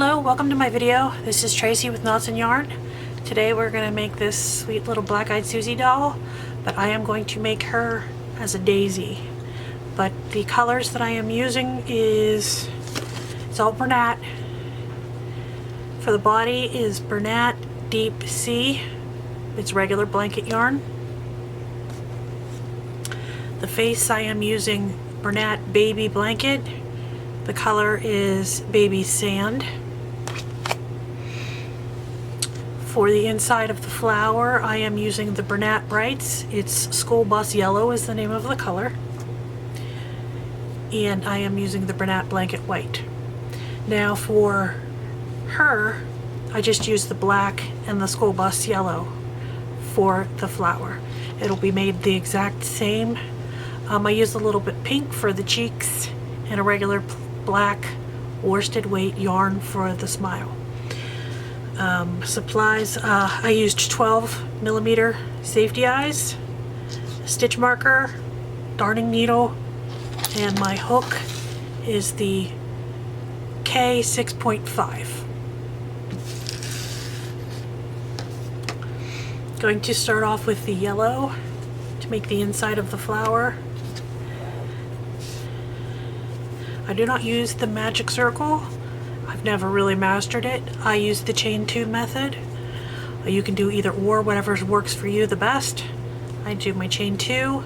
Hello, welcome to my video. This is Tracy with Knots and Yarn. Today we're going to make this sweet little black-eyed Susie doll, but I am going to make her as a daisy. But the colors that I am using it's all Bernat. For the body is Bernat Deep Sea. It's regular blanket yarn. The face I am using Bernat Baby Blanket. The color is Baby Sand. For the inside of the flower, I am using the Bernat Brights. It's School Bus Yellow is the name of the color. And I am using the Bernat Blanket White. Now for her, I just used the black and the School Bus Yellow for the flower. It'll be made the exact same. I used a little bit pink for the cheeks and a regular black worsted weight yarn for the smile. Supplies, I used 12 millimeter safety eyes, stitch marker, darning needle, and my hook is the K 6.5. Going to start off with the yellow to make the inside of the flower. I do not use the magic circle. I've never really mastered it. I use the chain 2 method. You can do either or, whatever works for you the best. I do my chain 2.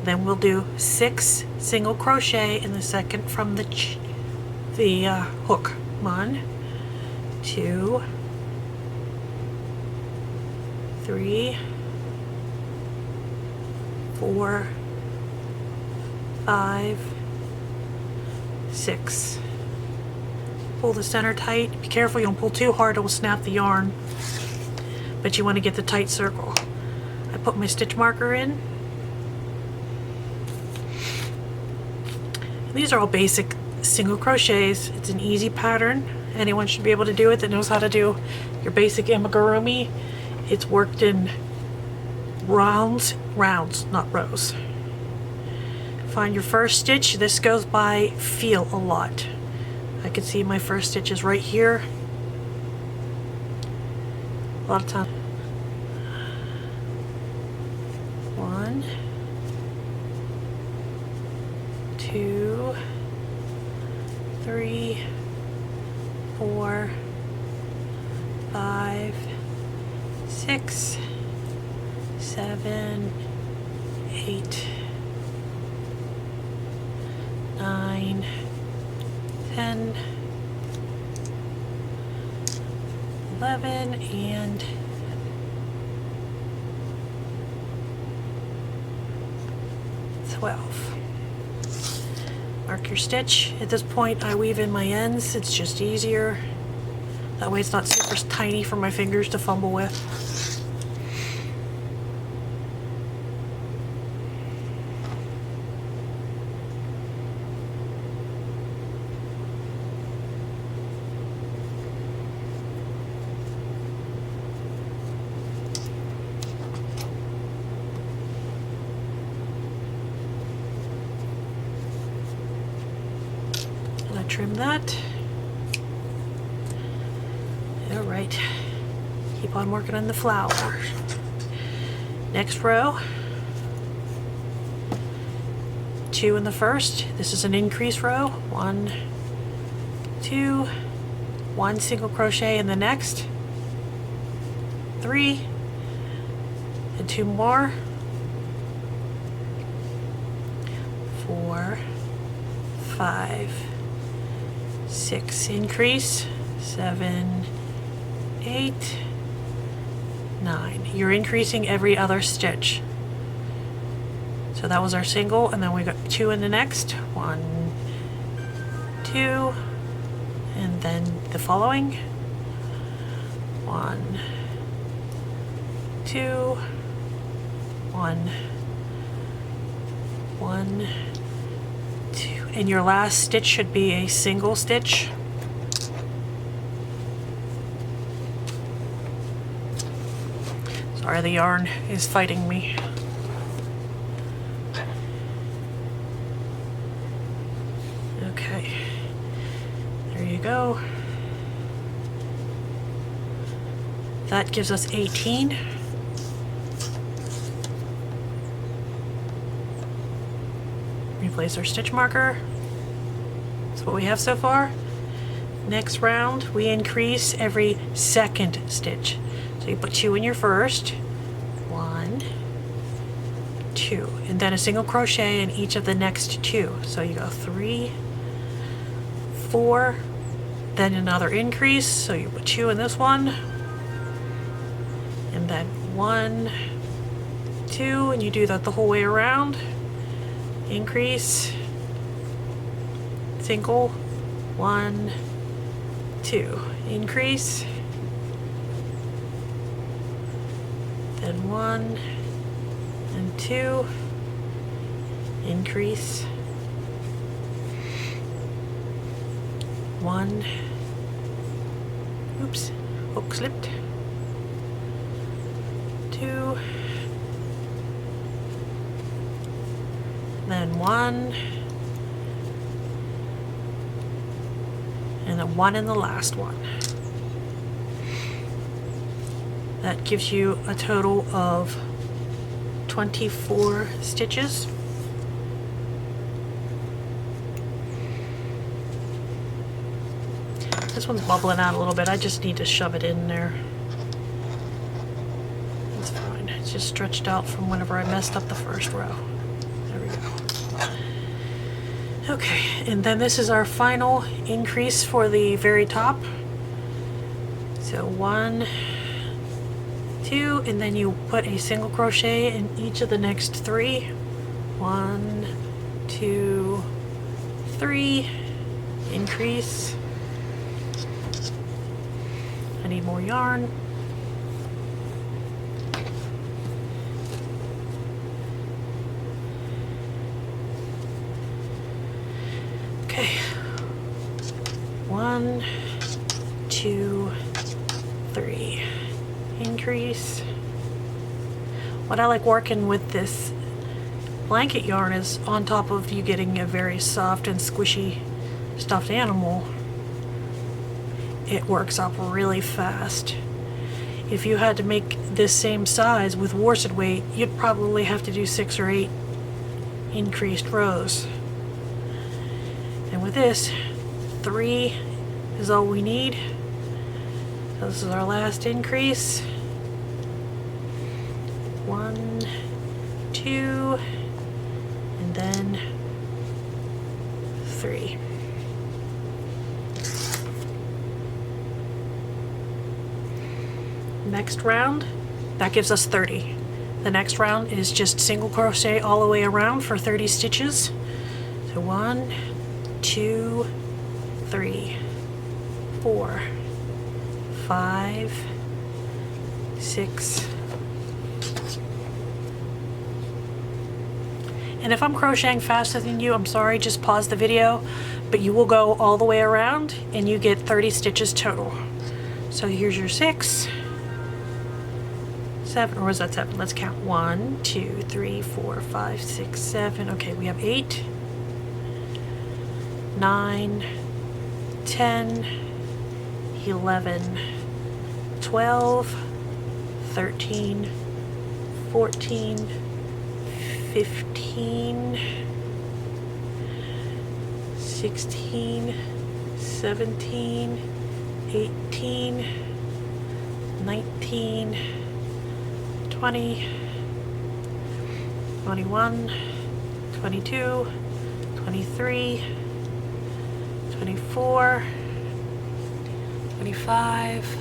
Then we'll do 6 single crochet in the second from the hook. 1, 2, 3, 4, 5, 6. Pull the center tight. Be careful you don't pull too hard, it will snap the yarn. But you want to get the tight circle. I put my stitch marker in. And these are all basic single crochets. It's an easy pattern. Anyone should be able to do it that knows how to do your basic amigurumi. It's worked in rounds, not rows. Find your first stitch. This goes by feel a lot. I can see my first stitch is right here. A lot of time. 1, 2, 3, 4, 5, 6, 7, 8, 9, 10, 11, and 12. Mark your stitch. At this point I weave in my ends. It's just easier. That way it's not super tiny for my fingers to fumble with. Trim that. All right, keep on working on the flower. Next row, 2 in the first. This is an increase row. 1, 2, 1 single crochet in the next, 3, and 2 more, 4, 5, 6 increase, 7, 8, 9. You're increasing every other stitch. So that was our single, and then we got 2 in the next. 1, 2, and then the following. 1, 2, 1, 1, 2. And your last stitch should be a single stitch. Sorry, the yarn is fighting me. Okay. There go. That gives us 18. Replace our stitch marker. That's what we have so far. Next round, we increase every second stitch. So you put 2 in your first, 1, 2, and then a single crochet in each of the next 2. So you go 3, 4, then another increase. So you put 2 in this one, and then 1, 2, and you do that the whole way around. Increase, single, 1, 2, increase, then 1 and 2, increase, 1, oops, hook slipped, 2, then 1, and then 1 in the last one. That gives you a total of 24 stitches. This one's bubbling out a little bit. I just need to shove it in there. It's fine. It's just stretched out from whenever I messed up the first row. There we go. Okay, and then this is our final increase for the very top. So 1, 2, and then you put a single crochet in each of the next 3. 1, 2, 3, increase. I need more yarn. Okay, 1, 2, 3, increase. What I like working with this blanket yarn is on top of you getting a very soft and squishy stuffed animal, it works up really fast. If you had to make this same size with worsted weight, you'd probably have to do 6 or 8 increased rows. And with this, 3 is all we need. So this is our last increase. 1, 2, and then 3. Next round, that gives us 30. The next round is just single crochet all the way around for 30 stitches. So 1, 2, 3, 4, 5, 6. And if I'm crocheting faster than you, I'm sorry, just pause the video, but you will go all the way around and you get 30 stitches total. So here's your 6, 7, or was that 7? Let's count. 1, 2, 3, 4, 5, 6, 7. Okay, we have 8, 9, 10, 11, 12, 13, 14, 15, 16, 17, 18, 19, 20, 21, 22, 23, 24, 25,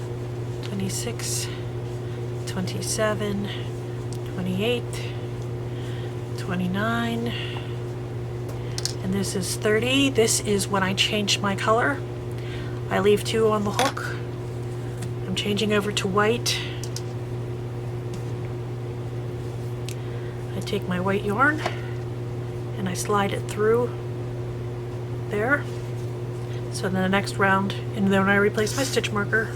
26, 27, 28, 29, and this is 30. This is when I change my color. I leave 2 on the hook. I'm changing over to white. I take my white yarn and I slide it through there. So then the next round, and then I replace my stitch marker.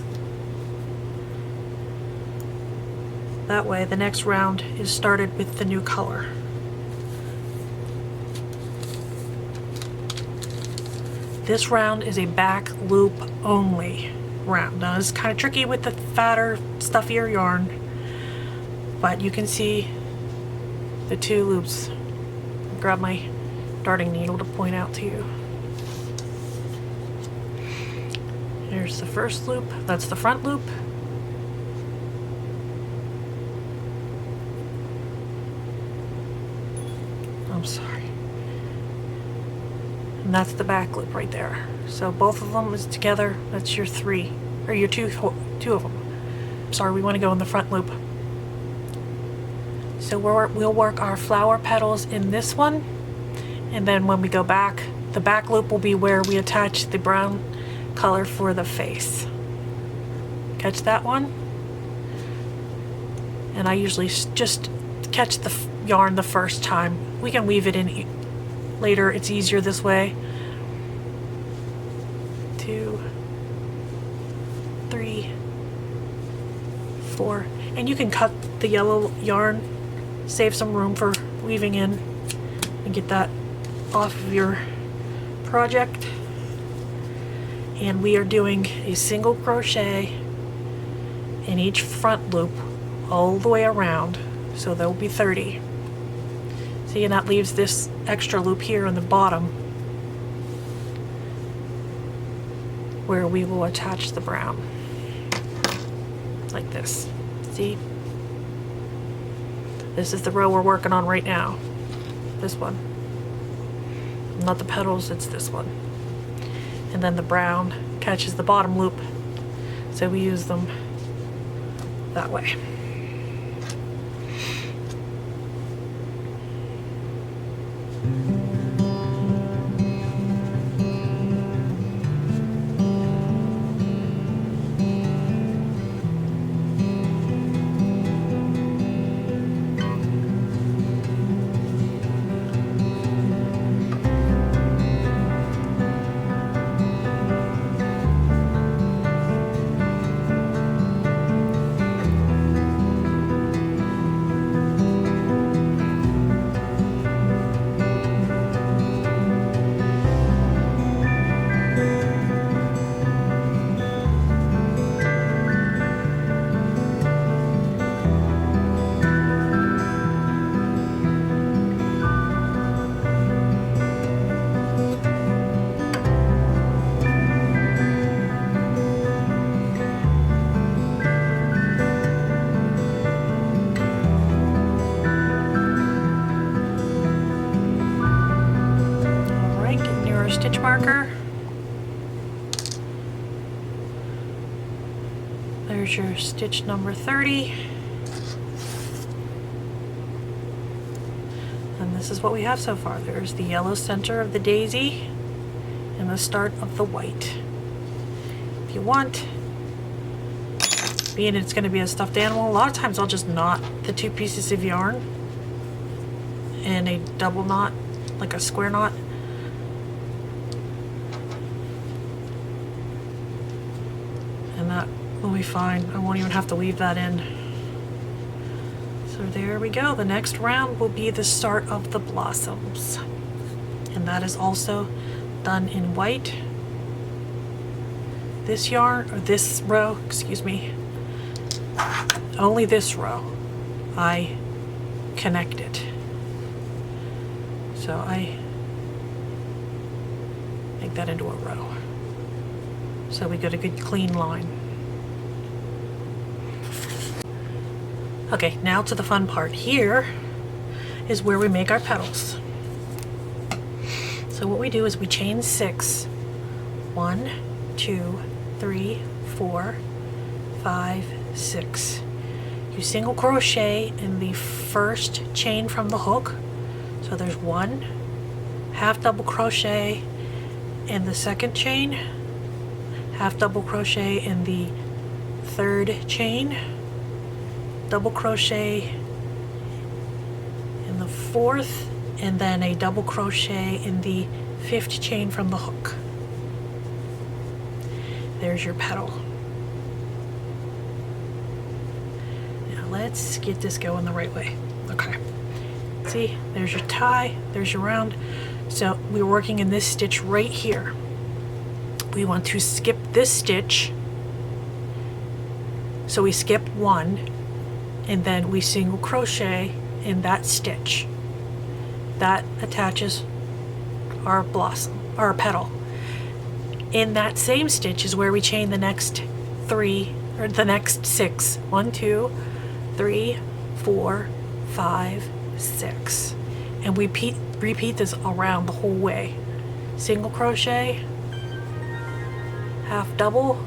That way the next round is started with the new color. This round is a back loop only round. Now it's kind of tricky with the fatter, stuffier yarn, but you can see the two loops. I'll grab my darting needle to point out to you. Here's the first loop, that's the front loop. I'm sorry. And that's the back loop right there. So both of them is together, that's your three, or your two of them. Sorry, we want to go in the front loop. So we'll work our flower petals in this one, and then when we go back, the back loop will be where we attach the brown color for the face. Catch that one? And I usually just catch the yarn the first time. We can weave it in later, it's easier this way. 2, 3, 4, and you can cut the yellow yarn, save some room for weaving in, and get that off of your project. And we are doing a single crochet in each front loop all the way around, so there will be 30. See, and that leaves this extra loop here on the bottom where we will attach the brown, like this. See? This is the row we're working on right now. This one. Not the petals, it's this one. And then the brown catches the bottom loop, so we use them that way. Stitch marker. There's your stitch number 30. And this is what we have so far. There's the yellow center of the daisy and the start of the white. If you want, being it's going to be a stuffed animal, a lot of times I'll just knot the two pieces of yarn in a double knot, like a square knot. And that will be fine. I won't even have to weave that in. So there we go. The next round will be the start of the blossoms. And that is also done in white. This yarn, or this row, excuse me, only this row I connected. So I make that into a row. So we get a good clean line. Okay, now to the fun part. Here is where we make our petals. So what we do is we chain 6. 1, 2, 3, 4, 5, 6. You single crochet in the first chain from the hook. So there's 1, half double crochet in the second chain, half double crochet in the third chain, double crochet in the fourth, and then a double crochet in the 5th chain from the hook. There's your petal. Now let's get this going the right way. Okay. See, there's your tie, there's your round. So we're working in this stitch right here. we want to skip this stitch. So we skip one, and then we single crochet in that stitch. That attaches our blossom, our petal. In that same stitch is where we chain the next 3, or the next 6. 1, 2, 3, 4, 5, 6. And we repeat this around the whole way. Single crochet, half double.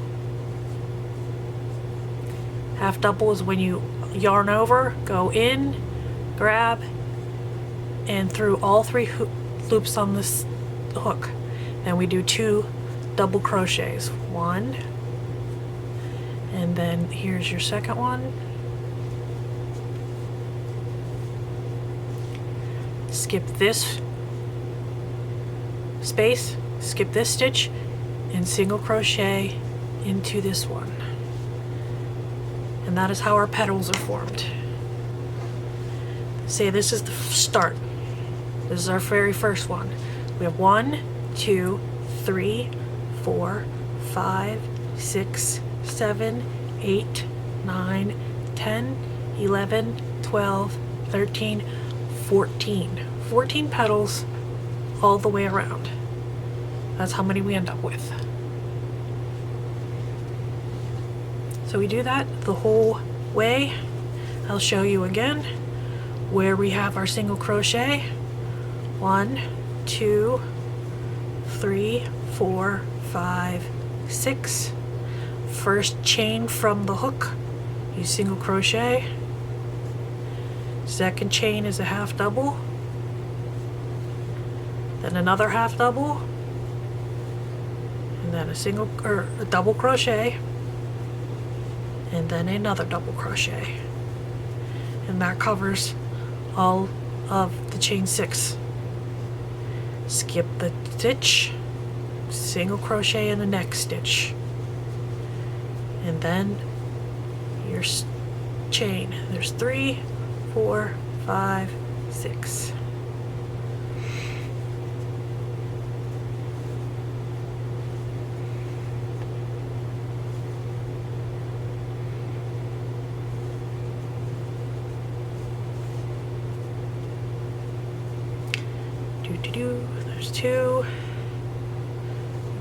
Half double is when you yarn over, go in, grab, and through all 3 loops on this hook. Then we do 2 double crochets. 1, and then here's your second one. Skip this space, skip this stitch, and single crochet into this one. And that is how our petals are formed. Say this is the start. This is our very first one. We have 1, 2, 3, 4, 5, 6, 7, 8, 9, 10, 11, 12, 13, 14. 14 petals all the way around. That's how many we end up with. So we do that the whole way. I'll show you again where we have our single crochet. 1, 2, 3, 4, 5, 6. First chain from the hook, you single crochet. Second chain is a half double. Then another half double. And then a double crochet. And then another double crochet, and that covers all of the chain 6. Skip the stitch, single crochet in the next stitch, and then your chain. There's 3, 4, 5, 6. There's 2,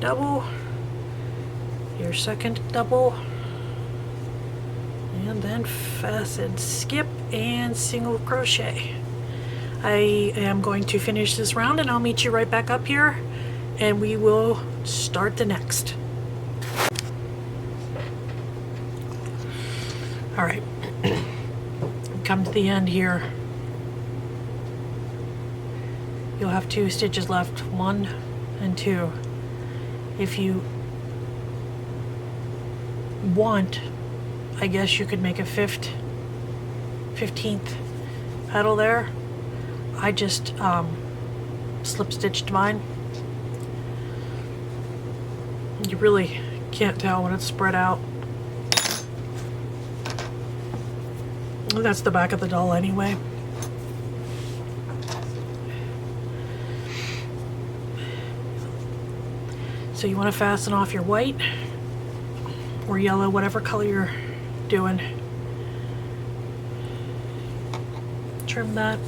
double, your second double, and then fasten, skip, and single crochet. I am going to finish this round and I'll meet you right back up here and we will start the next. Alright, come to the end here. You'll have 2 stitches left, 1 and 2. If you want, I guess you could make a 15th petal there. I just slip stitched mine. You really can't tell when it's spread out. That's the back of the doll anyway. So you want to fasten off your white or yellow, whatever color you're doing. Trim that.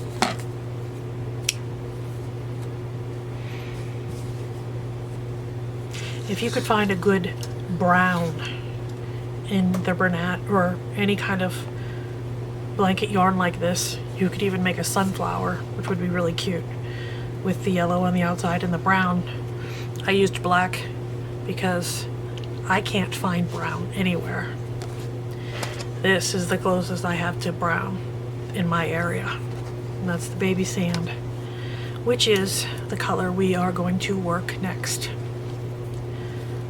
If you could find a good brown in the Bernat or any kind of blanket yarn like this, you could even make a sunflower, which would be really cute with the yellow on the outside and the brown. I used black because I can't find brown anywhere. This is the closest I have to brown in my area, and that's the baby sand, which is the color we are going to work next.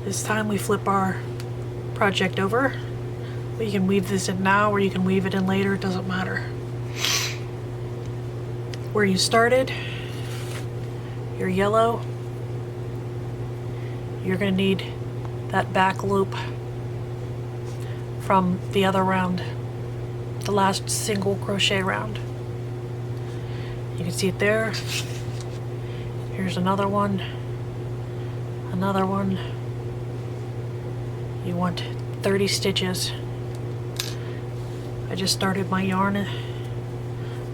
This time we flip our project over. You can weave this in now or you can weave it in later, it doesn't matter. Where you started, your yellow, you're going to need that back loop from the other round, the last single crochet round. You can see it there. Here's another one, You want 30 stitches. I just started my yarn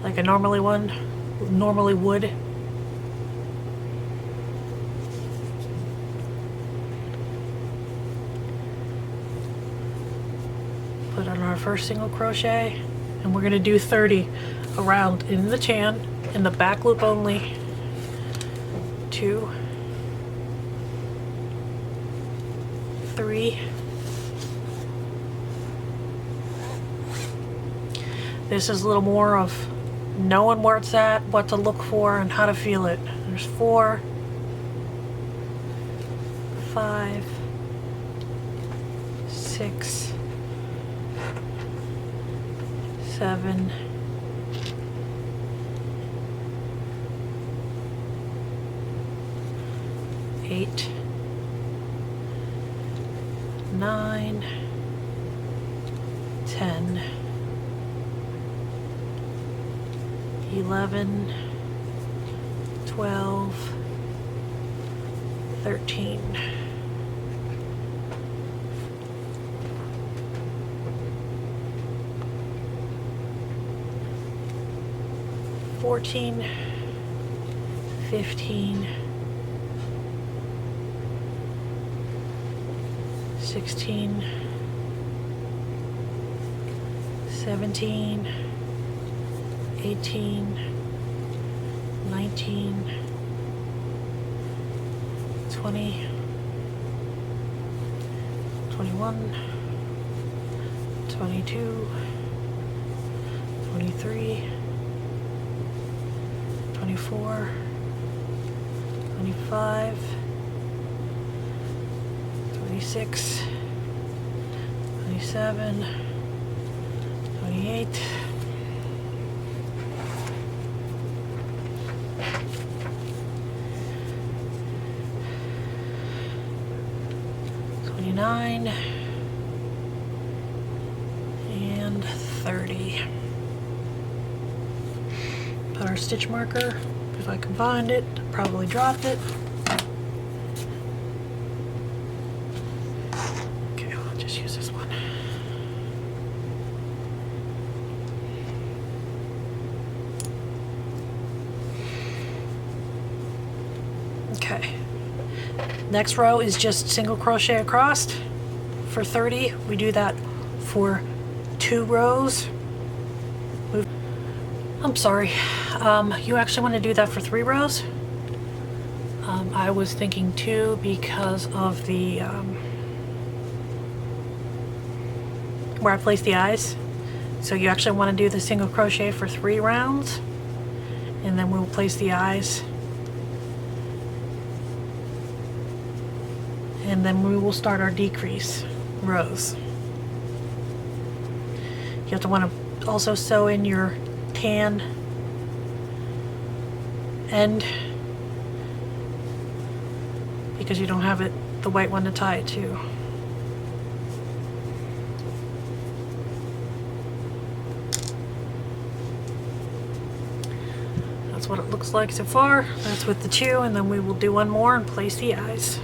like I normally would. Put on our first single crochet, and we're going to do 30 around in the tan, in the back loop only. 2, 3. This is a little more of knowing where it's at, what to look for, and how to feel it. There's 4, 5, 6, 7, 8, 9, 10, 11, 12, 13. 14, 15, 16, 17, 18, 19, 20, 21, 22, 23, 24, 25, 26, 27, 28, 29, and 30. Put our stitch marker. If I can find it, probably dropped it. Okay, I'll just use this one. Okay. Next row is just single crochet across for 30. We do that for 2 rows. I'm sorry. You actually want to do that for 3 rows? I was thinking 2 because of the where I place the eyes. So you actually want to do the single crochet for 3 rounds, and then we'll place the eyes, and then we will start our decrease rows. You have to want to also sew in your tan end because you don't have the white one to tie it to. That's what it looks like so far. That's with the 2, and then we will do 1 more and place the eyes.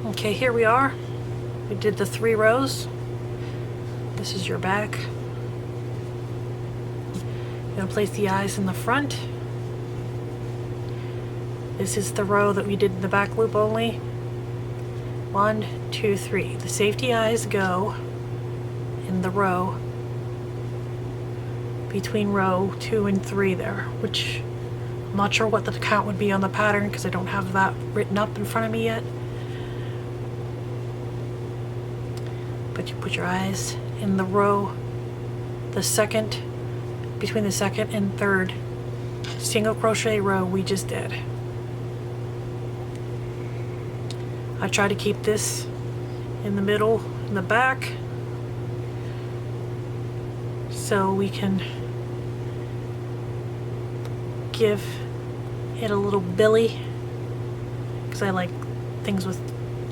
Okay, here we are. We did the 3 rows. This is your back. You're going to place the eyes in the front. This is the row that we did in the back loop only. 1, 2, 3. The safety eyes go in the row between row 2 and 3 there, which I'm not sure what the count would be on the pattern because I don't have that written up in front of me yet. But you put your eyes in the row, between the second and third single crochet row we just did. I try to keep this in the middle, in the back, so we can give it a little belly, because I like things with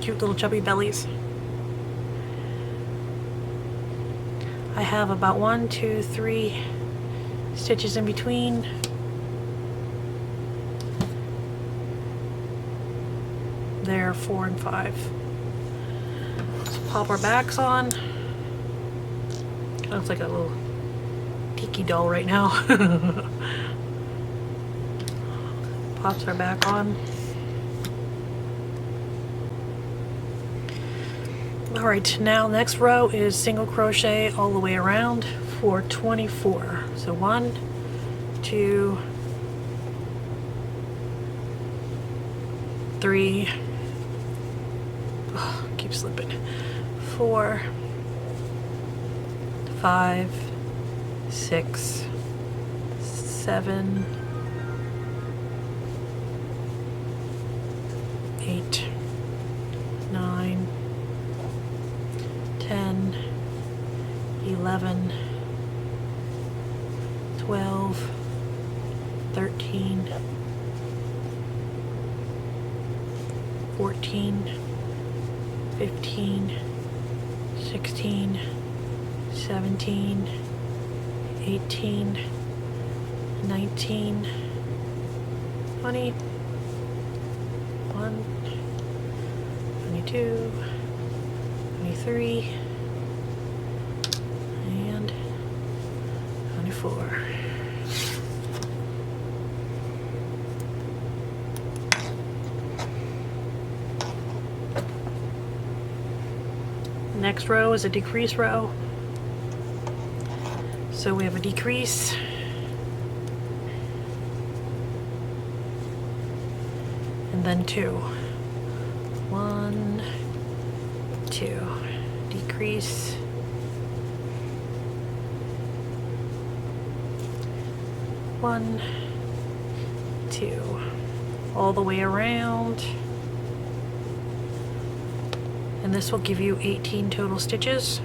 cute little chubby bellies. I have about 1, 2, 3 stitches in between. There, 4 and 5. Let's pop our backs on. Looks like a little tiki doll right now. Pops our back on. Alright, now next row is single crochet all the way around for 24. So 1, 2, 3, oh, keep slipping, 4, 5, 6, 7, 8, 9, 10, 11, 12, 13, 14, 15, 16, 17, 18, 19, 20, 21, 22, 23, and 24. Next row is a decrease row. So we have a decrease, and then 2. 1, 2, decrease, 1, 2, all the way around, and this will give you 18 total stitches.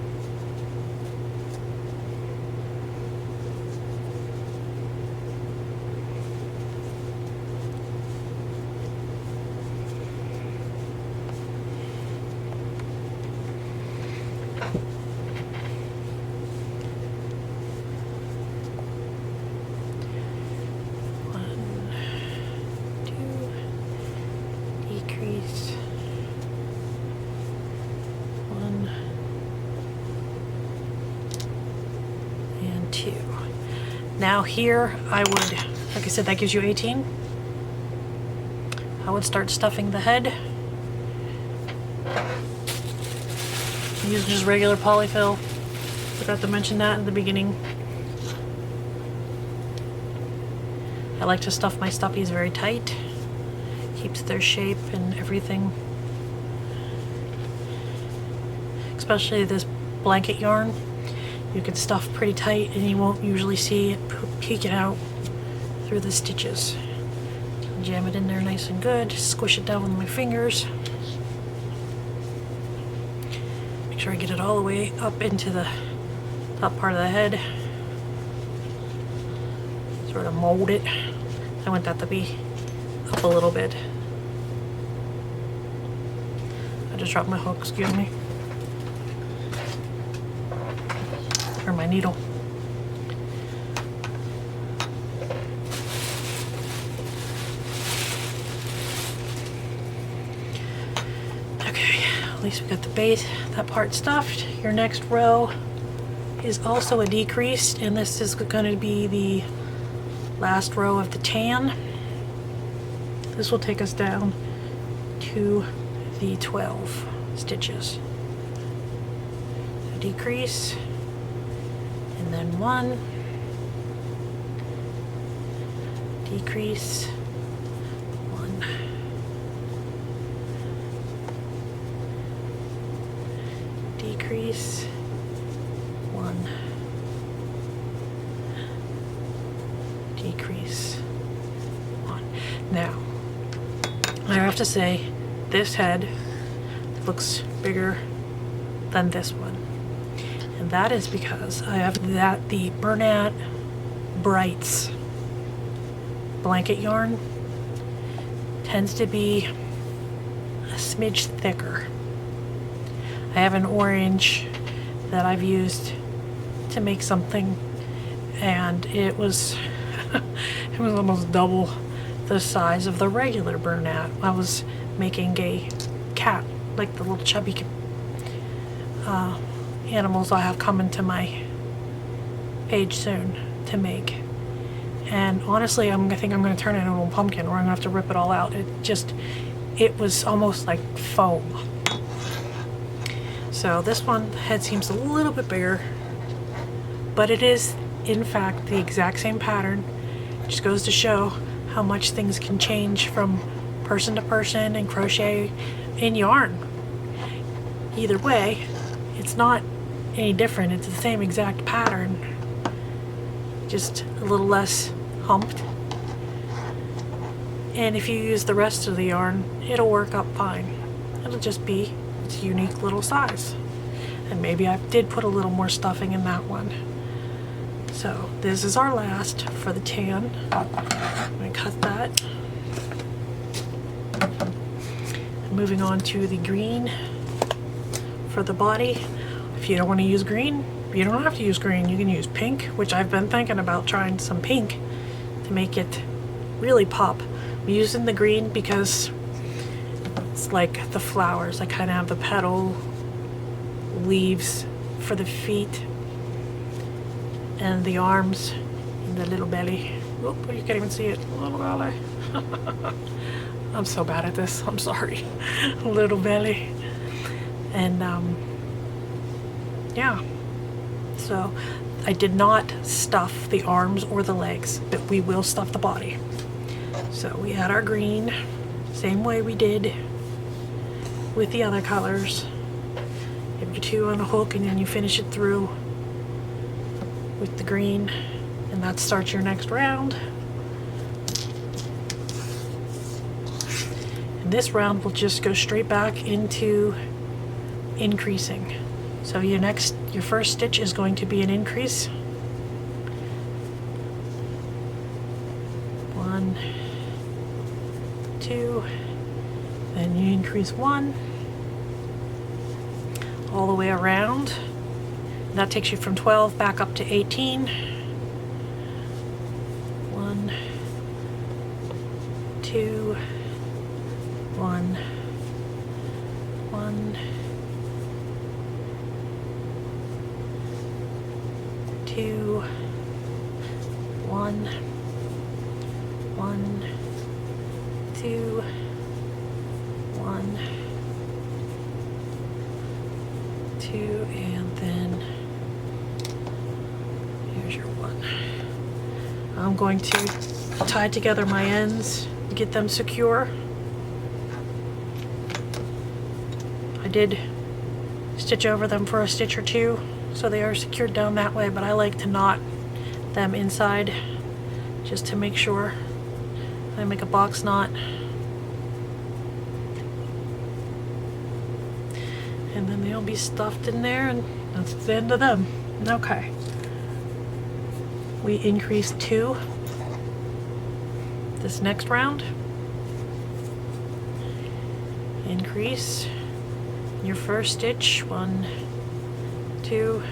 Now here I would, like I said, that gives you 18. I would start stuffing the head. Use just regular polyfill. Forgot to mention that in the beginning. I like to stuff my stuffies very tight. Keeps their shape and everything. Especially this blanket yarn. You can stuff pretty tight and you won't usually see it peeking out through the stitches. Jam it in there nice and good, squish it down with my fingers. Make sure I get it all the way up into the top part of the head. Sort of mold it. I want that to be up a little bit. I just dropped my hook, excuse me. Or my needle. Okay, at least we got the base, that part stuffed. Your next row is also a decrease, and this is going to be the last row of the tan. This will take us down to the 12 stitches. So decrease, and then 1, decrease, 1, decrease, 1, decrease, 1. Now, I have to say, this head looks bigger than this one. And that is because I have the Bernat Brights blanket yarn tends to be a smidge thicker. I have an orange that I've used to make something, and it was it was almost double the size of the regular Bernat. I was making a cat, like the little chubby animals I have coming to my page soon to make. And honestly, I think I'm going to turn it into a pumpkin, or I'm going to have to rip it all out. It was almost like foam. So this one, the head seems a little bit bigger, but it is in fact the exact same pattern. It just goes to show how much things can change from person to person in crochet in yarn. Either way, it's not any different. It's the same exact pattern, just a little less humped. And if you use the rest of the yarn, it'll work up fine. It'll just be its unique little size. And maybe I did put a little more stuffing in that one. So this is our last for the tan. I'm going to cut that. And moving on to the green for the body. If you don't want to use green, you don't have to use green. You can use pink, which I've been thinking about trying some pink to make it really pop. I'm using the green because it's like the flowers. I kind of have the petal leaves for the feet and the arms and the little belly. Oop, you can't even see it. Little belly. I'm so bad at this. I'm sorry. Little belly. And yeah. So I did not stuff the arms or the legs, but we will stuff the body. So we had our green, same way we did with the other colors. You have your two on a hook and then you finish it through with the green, and that starts your next round. And this round will just go straight back into increasing. So your first stitch is going to be an increase. 1, 2, then you increase 1 all the way around. And that takes you from 12 back up to 18. 1, 2, 1, 1, 2, 1, 1, 2, 1, 2, and then here's your 1. I'm going to tie together my ends, get them secure. I did stitch over them for a stitch or two, so they are secured down that way, but I like to knot them inside just to make sure. I make a box knot. And then they'll be stuffed in there, and that's the end of them. Okay. We increase 2 this next round. Increase your first stitch, 1, 2,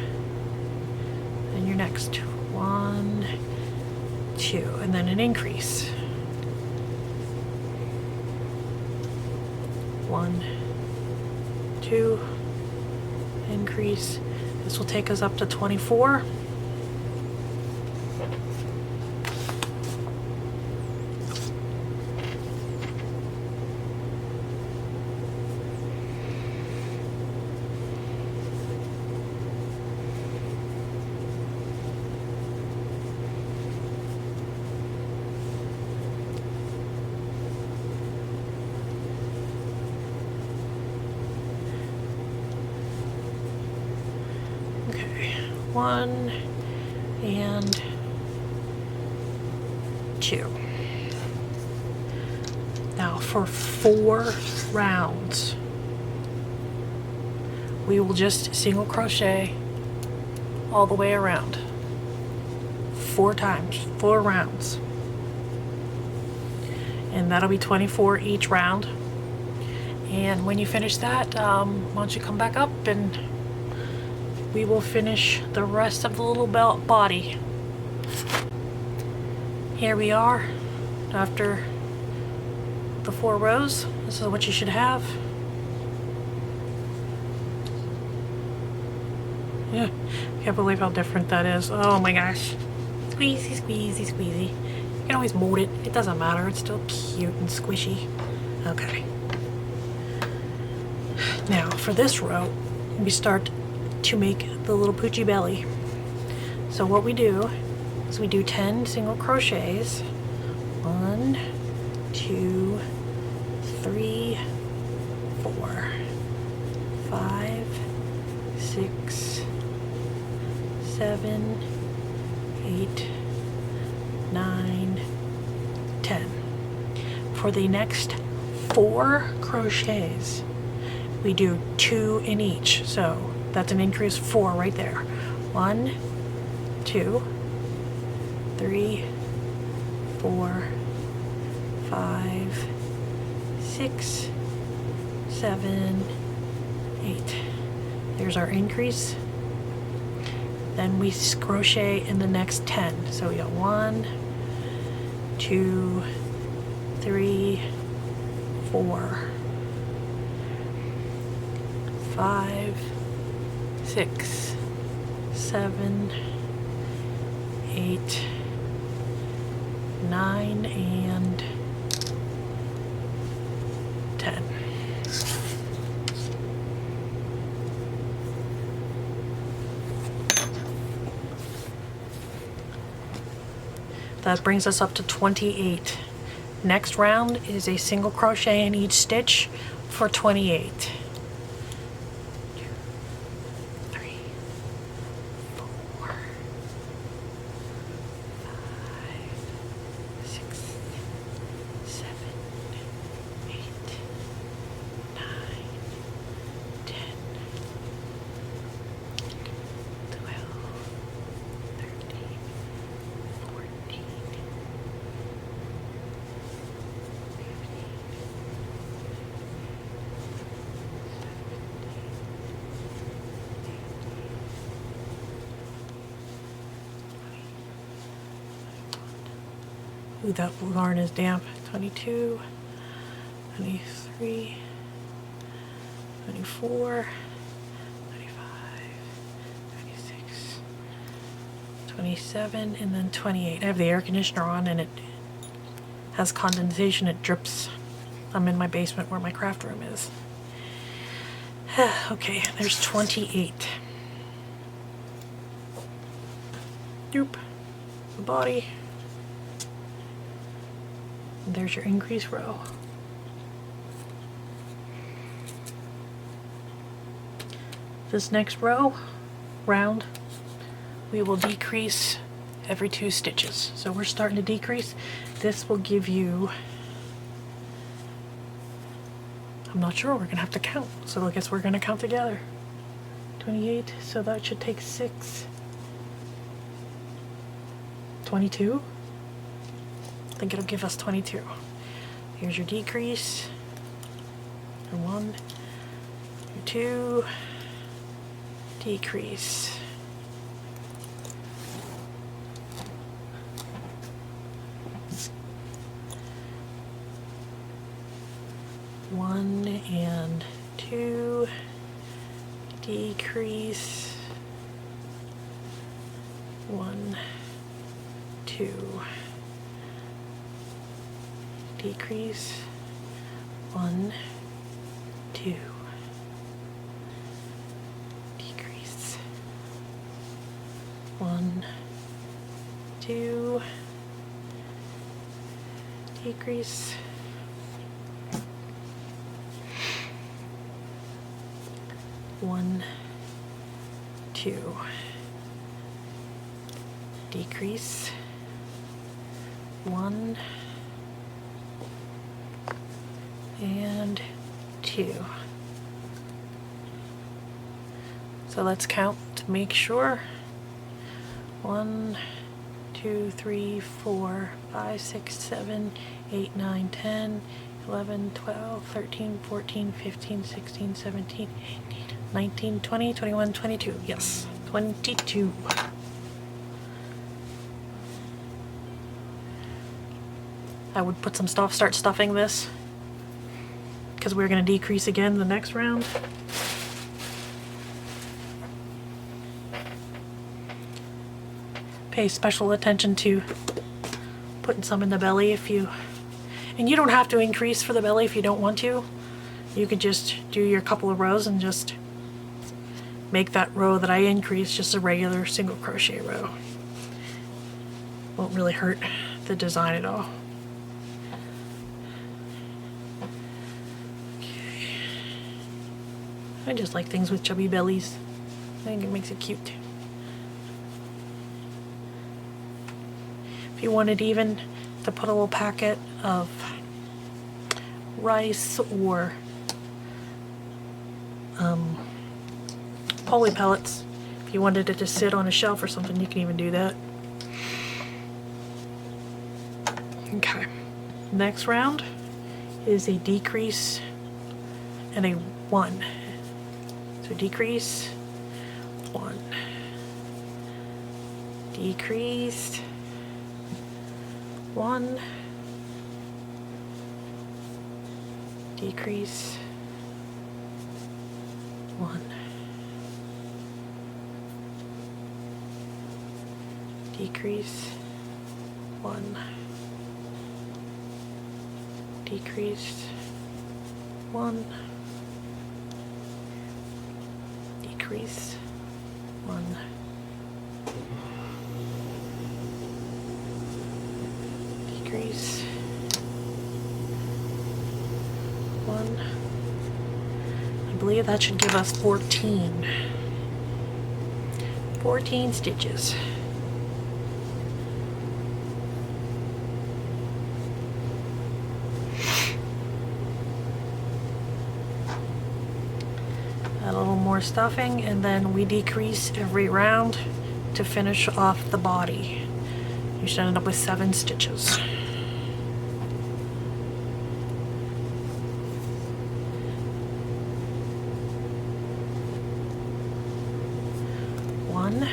and your next 1, 2, and then an increase. 1, 2, increase. This will take us up to 24. Okay, 1 and 2. Now for 4 rounds, we will just single crochet all the way around. 4 times, 4 rounds. And that'll be 24 each round. And when you finish that, why don't you come back up and we will finish the rest of the little belt body. Here we are after the 4 rows. This is what you should have. Yeah, can't believe how different that is. Oh my gosh. Squeezy, squeezy, squeezy. You can always mold it. It doesn't matter. It's still cute and squishy. Okay. Now for this row, we start to make the little poochie belly. So what we do is we do 10 single crochets. 1, 2, 3, 4, 5, 6, 7, 8, 9, 10. For the next 4 crochets, we do 2 in each. So that's an increase 4 right there. 1, 2, 3, 4, 5, 6, 7, 8. There's our increase. Then we crochet in the next 10. So we got 1, 2, 3, 4, 5, 6, 7, 8, 9, and 10. That brings us up to 28. Next round is a single crochet in each stitch for 28. 2, 3, 4, 5, 6, 7, 8, 9, 10, 12, 13, 14, 15, ooh, that yarn is damp. 22, 23, 24, 25, 26, 27, and then 28. I have the air conditioner on and it has condensation. It drips. I'm in my basement where my craft room is. Okay, there's 28. Doop. The body. And there's your increase row. This next round, we will decrease every 2 stitches. So we're starting to decrease. This will give you, I'm not sure, we're gonna have to count. So I guess we're gonna count together. 28, so that should take 6. 22? I think it'll give us 22. Here's your decrease. 1, 2, decrease. One and 2, decrease. 1, 2, decrease. 1, 2, decrease. 1, 2, decrease. 1, 2, decrease. 1 and 2. So let's count to make sure. 1, 2, 3, 4, 5, 6, 7, 8, 9, 10, 11, 12, 13, 14, 15, 16, 17, 18, 19, 20, 21, 22. Yes, 22. I would put some stuff, start stuffing this, because we're going to decrease again the next round. pay special attention to putting some in the belly and you don't have to increase for the belly if you don't want to. You could just do your couple of rows and just make that row that I increased just a regular single crochet row. Won't really hurt the design at all. Okay. I just like things with chubby bellies. I think it makes it cute. If you wanted even to put a little packet of rice or poly pellets, if you wanted it to sit on a shelf or something, you can even do that. Okay, next round is a decrease and a 1. So decrease, 1, decreased, 1, decrease, 1, decrease, 1, decrease, 1, decrease, 1, decrease, 1. I believe that should give us 14 stitches. Add a little more stuffing, and then we decrease every round to finish off the body. You should end up with 7 stitches. One,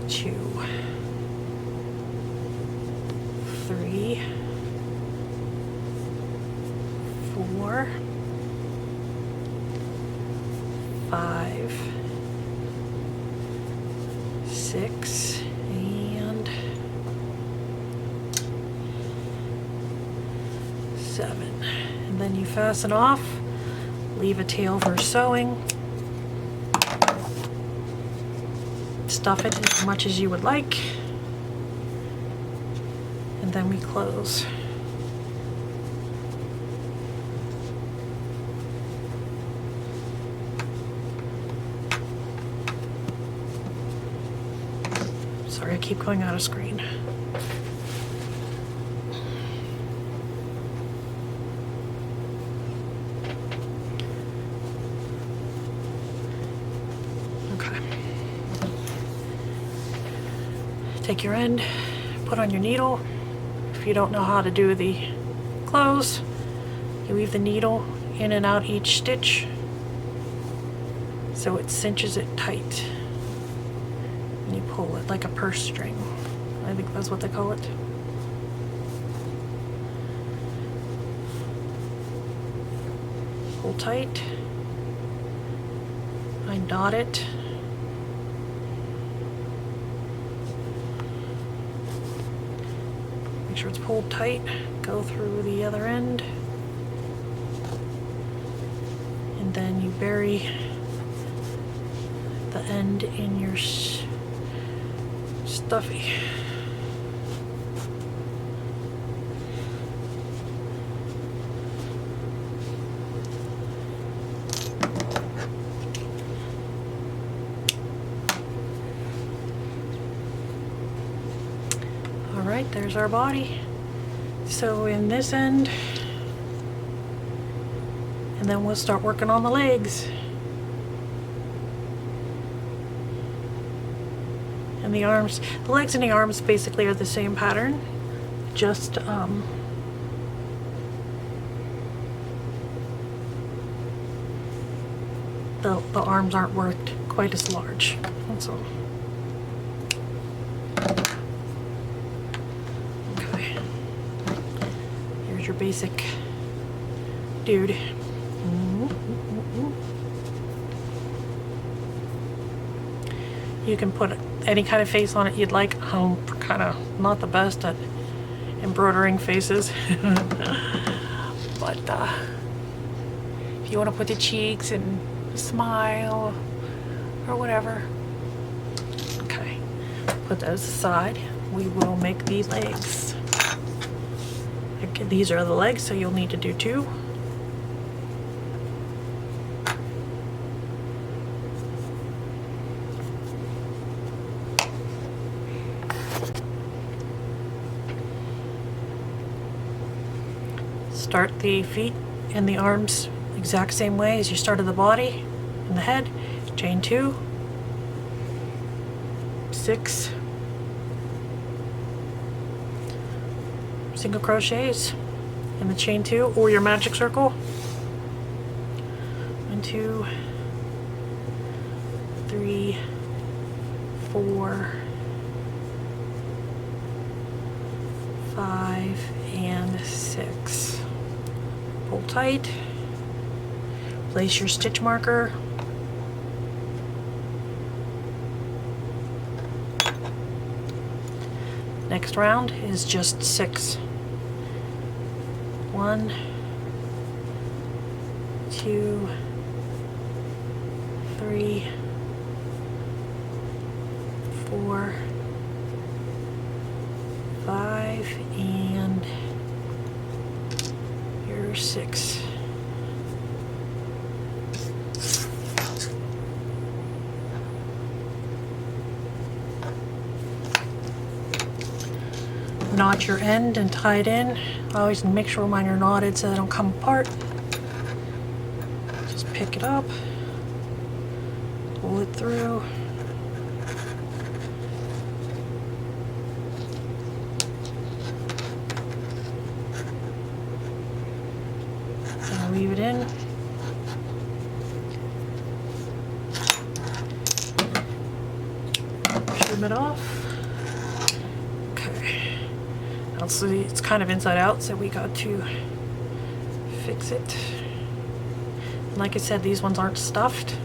2, 3, 4, 5, 6, and 7. And then you fasten off, leave a tail for sewing, stuff it as much as you would like, and then we close. Sorry, I keep going out of screen. Okay. Take your end, put on your needle. If you don't know how to do the close, you weave the needle in and out each stitch so it cinches it tight. And you pull it like a purse string. I think that's what they call it. Pull tight. I dot it. Make sure it's pulled tight. Go through the other end. And then you bury the end in your stuffy. Alright, there's our body. So in this end, and then we'll start working on the legs. And the arms, the legs and the arms basically are the same pattern, just the arms aren't worked quite as large. That's all. Okay. Here's your basic dude. You can put any kind of face on it you'd like. I'm kind of not the best at embroidering faces. But if you want to put the cheeks and smile or whatever. Okay, put those aside. We will make the legs. Okay, these are the legs, so you'll need to do 2. Start the feet and the arms exact same way as you started the body and the head. Chain 2, 6 single crochets in the chain 2 or your magic circle. 1, 2, 3, 4, 5, and 6. Pull tight. Place your stitch marker. Next round is just 6. 1, 2, 3, 4, 5, and your 6. Knot your end and tie it in. Always make sure mine are knotted so they don't come apart. Just pick it up, pull it through. And weave it in. Trim it off. See, it's kind of inside out, so we got to fix it. And like I said, these ones aren't stuffed.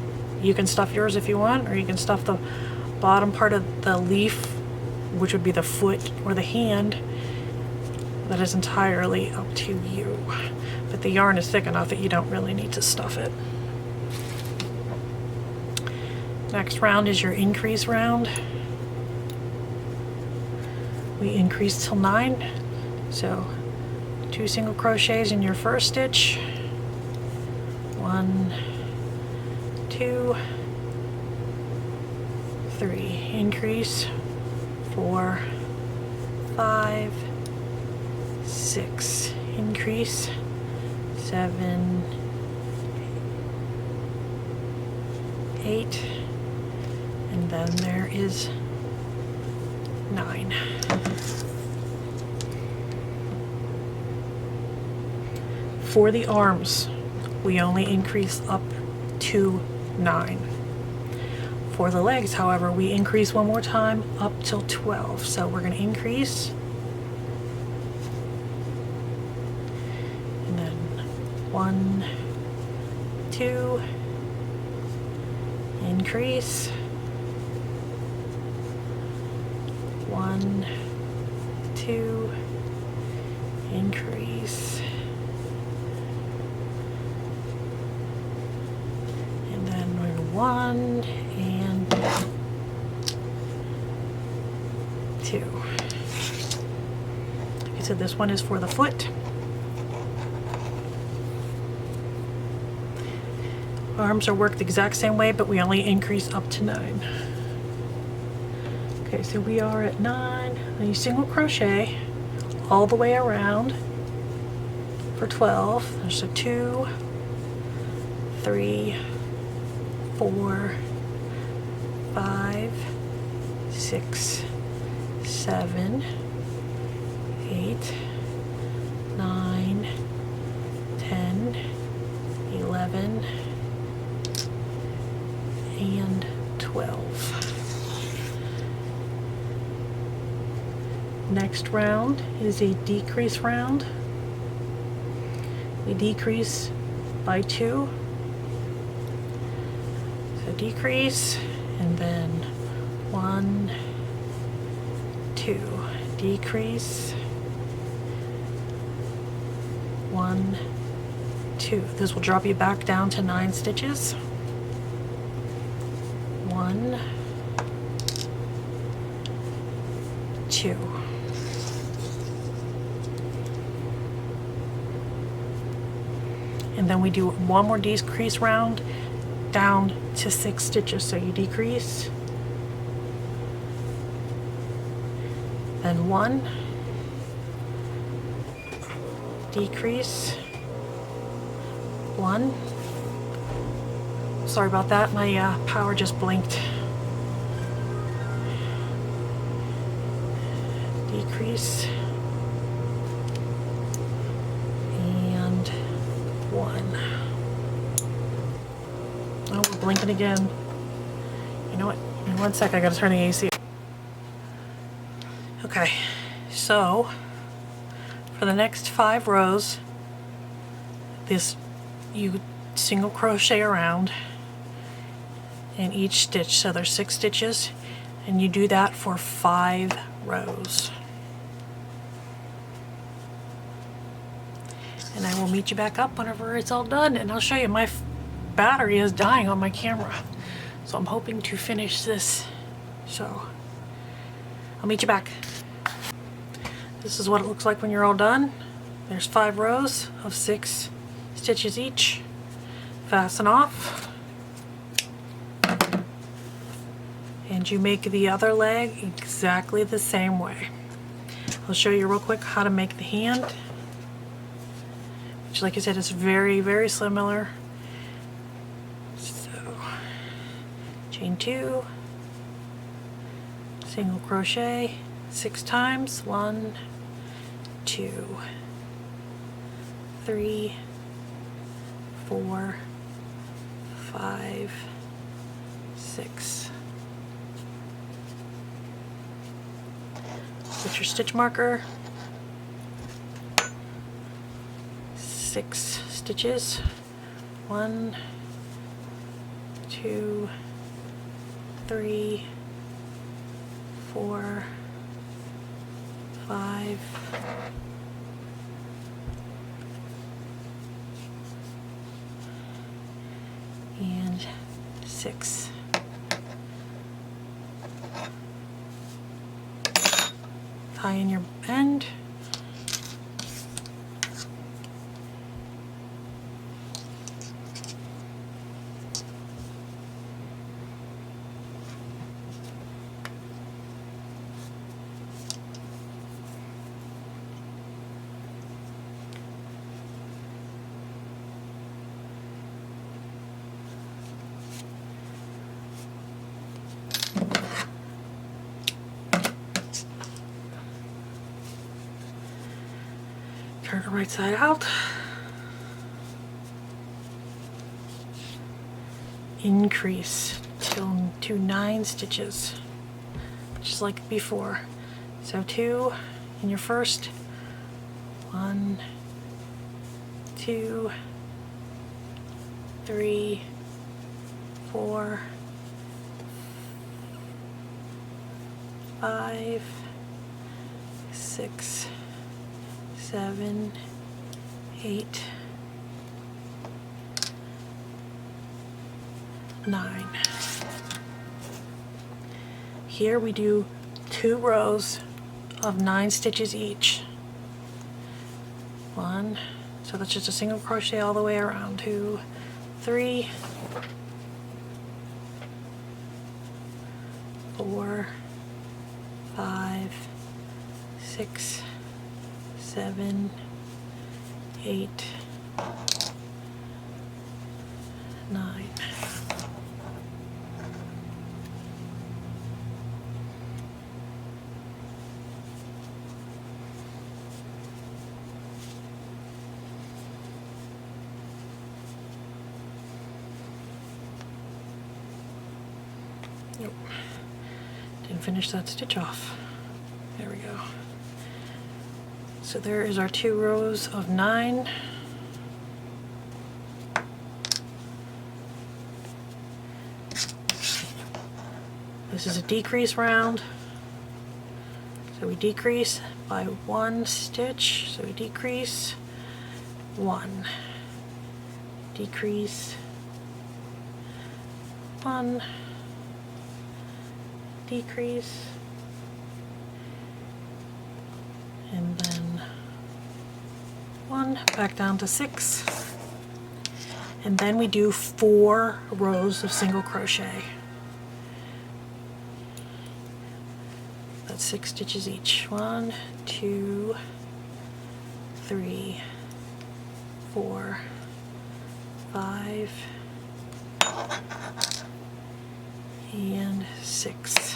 You can stuff yours if you want, or you can stuff the bottom part of the leaf, which would be the foot or the hand. That is entirely up to you. But the yarn is thick enough that you don't really need to stuff it. Next round is your increase round. We increase till 9, so 2 single crochets in your first stitch, 1, 2, 3, increase, 4, 5, 6, increase, 7, 8, and then there is 9. For the arms, we only increase up to 9. For the legs, however, we increase one more time up till 12. So we're going to increase, and then 1, 2, increase, 1, 2, increase, and then we're 1 and 2. Okay, so this one is for the foot. Arms are worked the exact same way, but we only increase up to 9. Okay, so we are at 9. Then you single crochet all the way around for 12. There's a 2, 3, 4, 5, 6, 7, 8, 9, 10, 11, and 12. Next round is a decrease round. We decrease by 2. So decrease, and then 1, 2, decrease, 1, 2. This will drop you back down to 9 stitches. 1, 2. And then we do one more decrease round down to 6 stitches. So you decrease, then 1, decrease, 1. Sorry about that, my power just blinked. Decrease, and 1. Oh, we're blinking again. You know what? In 1 sec, I gotta turn the AC. Okay, so for the next 5 rows, this you single crochet around in each stitch. So there's 6 stitches, and you do that for 5 rows. And I will meet you back up whenever it's all done, and I'll show you. My battery is dying on my camera, so I'm hoping to finish this. So I'll meet you back. This is what it looks like when you're all done. There's 5 rows of 6 stitches each. Fasten off, and you make the other leg exactly the same way. I'll show you real quick how to make the hand, which, like I said, is very, very similar. So chain 2, single crochet 6 times, 1, 2, 3, 4, 5, 6. Put your stitch marker, 6 stitches, 1, 2, 3, 4, 5, and 6. Tie in your end. Turn it right side out. Increase to 9 stitches, just like before. So 2 in your first. 1, 2, 3, 4, 5, 6, 7, 8, 9. Here we do 2 rows of 9 stitches each. 1, so that's just a single crochet all the way around. 2, 3, 4, 5, 6, 7, 8, 9. Nope. Didn't finish that stitch off. There we go. So there is our 2 rows of 9. The This is a decrease round. So we decrease by 1 stitch. So we decrease 1, decrease 1, decrease, and then 1, back down to 6, and then we do 4 rows of single crochet. That's 6 stitches each. 1, 2, 3, 4, 5, and 6.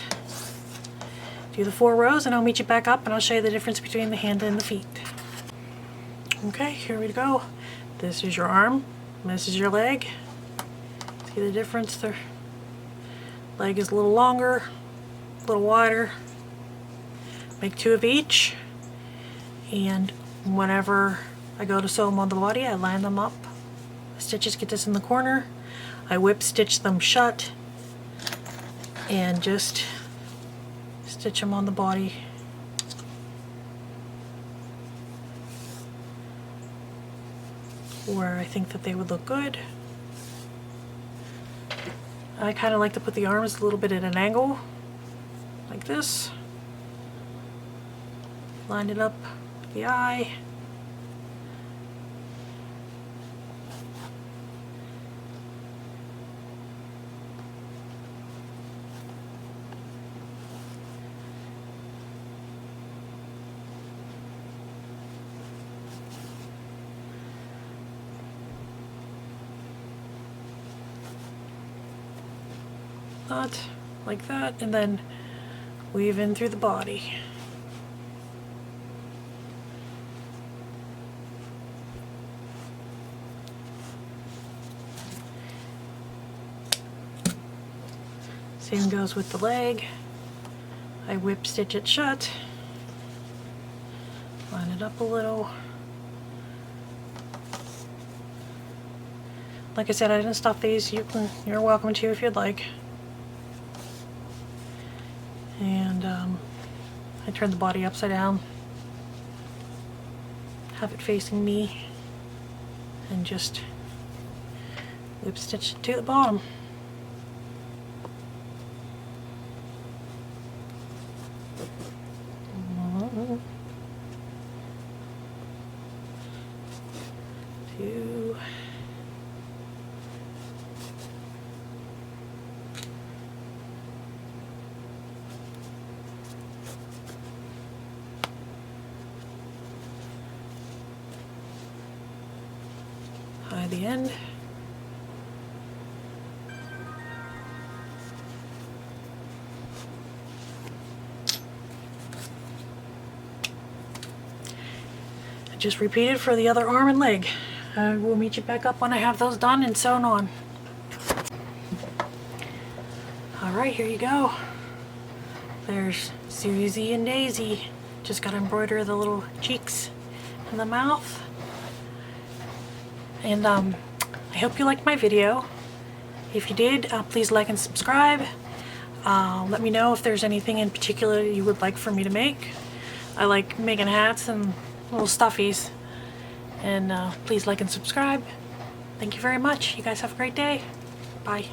Do the 4 rows and I'll meet you back up and I'll show you the difference between the hand and the feet. Okay, here we go. This is your arm, this is your leg. See the difference? The leg is a little longer, a little wider. Make 2 of each, and whenever I go to sew them on the body, I line them up. The stitches get this in the corner. I whip stitch them shut and just stitch them on the body. Where I think that they would look good. I kind of like to put the arms a little bit at an angle, like this. Line it up with the eye. That, like that, and then weave in through the body. Same goes with the leg. I whip stitch it shut, line it up a little. Like I said, I didn't stuff these. You're welcome to if you'd like. And I turn the body upside down, have it facing me, and just whip stitch to the bottom. Two. Hide the end. Just repeat it for the other arm and leg. I will meet you back up when I have those done and sewn on. Alright, here you go. There's Susie and Daisy. Just got to embroider the little cheeks and the mouth. And I hope you liked my video. If you did, please like and subscribe. Let me know if there's anything in particular you would like for me to make. I like making hats and little stuffies. And please like and subscribe. Thank you very much. You guys have a great day. Bye.